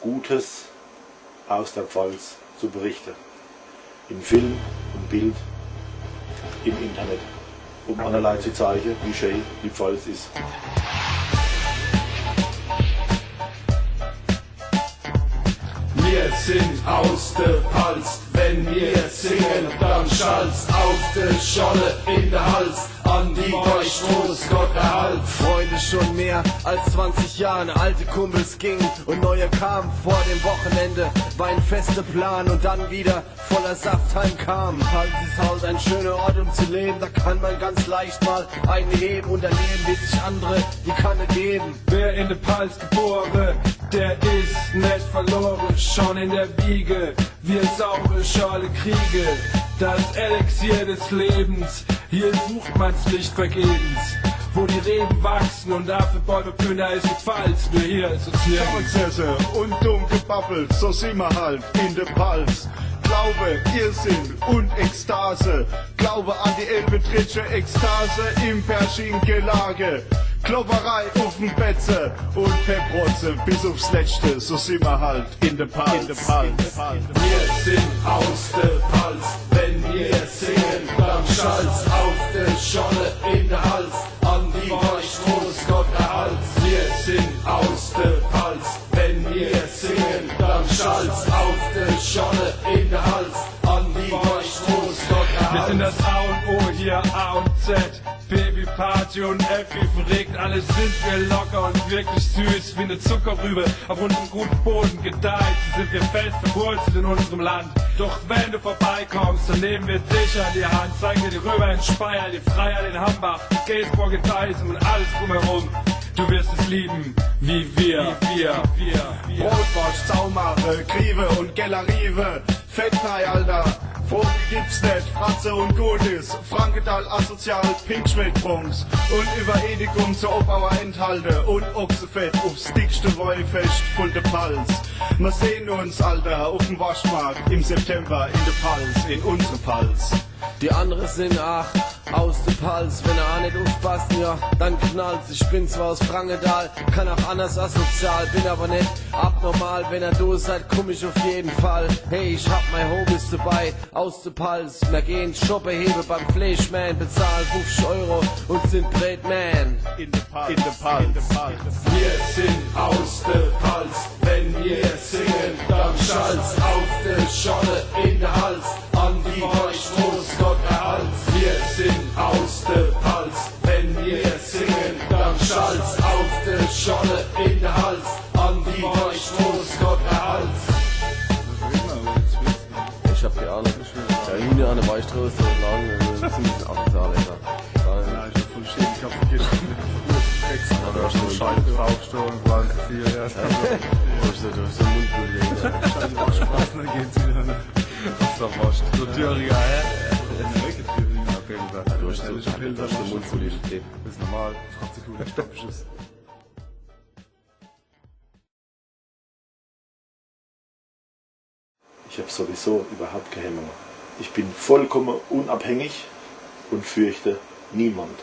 Gutes aus der Pfalz zu berichten. In Film und Bild, im Internet, um allerlei zu zeigen, wie schön die Pfalz ist. Wir sind aus der Pfalz, wenn wir singen, dann schallt's auf der Scholle in der Hals, an die Deutschtrost Gott erhalt. Freunde schon mehr als 20 Jahre, alte Kumpels gingen und neue kamen. Vor dem Wochenende war ein fester Plan und dann wieder voller Saft heimkam. Pfalz ist halt ein schöner Ort, um zu leben, da kann man ganz leicht mal einen heben und erleben, wie sich andere die Kanne geben. Wer in der Pfalz geboren, der ist nicht verloren, schon in der Wiege, wir saure Schale Kriege, das Elixier des Lebens, hier sucht man's nicht vergebens. Wo die Reben wachsen und Apfelbäume Pünner ist die Pfalz, nur hier ist uns nirgends. Prozesse und dumm gebabbelt, so sind wir halt in der Pfalz. Glaube, Irrsinn und Ekstase, Glaube an die Elbetritsche Ekstase im Persching-Gelage. Klopperei auf dem Betze und Peprotze bis aufs Letzte, so sind wir halt in der Pfalz. Wir sind aus der Pfalz, wenn wir singen, dann schallt's auf der Scholle in der Hals, an die Deutschtrost Gott erhalt. Wir sind aus der Pfalz, wenn wir singen, dann schallt's auf der Scholle in der Hals, an die Deutschtrost Gott erhalt. Wir sind das A und O hier, A und Z, Baby, Party und Effi verregt, alles sind wir locker und wirklich süß wie eine Zuckerrübe auf unserem guten Boden gedeiht. Sind wir fest verwurzelt in unserem Land, doch wenn du vorbeikommst, dann nehmen wir dich an die Hand, zeigen dir die Römer in Speyer, die Freier in Hambach, Geesburg in Deising und alles drumherum. Du wirst es lieben, wie wir. Brotwurst, Saumare, Grieve und Gellerive, Fettnei, Alter. Vogel gibt's nicht, Fratze und Gutes, Frankenthal asozial, Pinkschmidt Bronx und Überedigung zur Obauer Enthalte und Ochsefett aufs dickste Wollfest voll der Pfalz. Wir sehen uns, Alter, auf dem Waschmarkt im September in der Pfalz, in unsere Pfalz. Die anderen sind aus der Pfalz, wenn er auch nicht aufpassen, ja, dann knallt's. Ich bin zwar aus Frankenthal, kann auch anders asozial, bin aber nicht abnormal. Wenn er da seid, komm ich auf jeden Fall. Hey, ich hab mein Hobbys dabei, aus der Pfalz. Wir gehen shoppen, hebe beim Fleischman, bezahlen 50 Euro und sind Breadman. In der Pfalz. Wir sind aus der Pfalz, wenn wir singen, dann schallt's auf der Scholle in der Hals, an die Deutschtrost Gott erhalt. Wir sind aus der Pfalz, wenn wir singen, dann schallt's auf der Scholle in der Hals, an die Deutschtrost Gott erhalt. Ich hab die Ahnung. Ja, Hühner an der Weichstraße und lang, das sind ein asozial, Alter. Ja, ich hab voll schön, ich hab vergessen. Da hast du Scheibe draufstehen, weil sie viel erst Du hast so einen Mundblut, Spaß, dann geht's wieder. was da warst. So Thüringer, hä? Okay, du hast so einen Mundblut. das ist normal. Fratze, cooler Stoppschuss. Ich habe sowieso überhaupt keine Hemmung. Ich bin vollkommen unabhängig und fürchte niemand.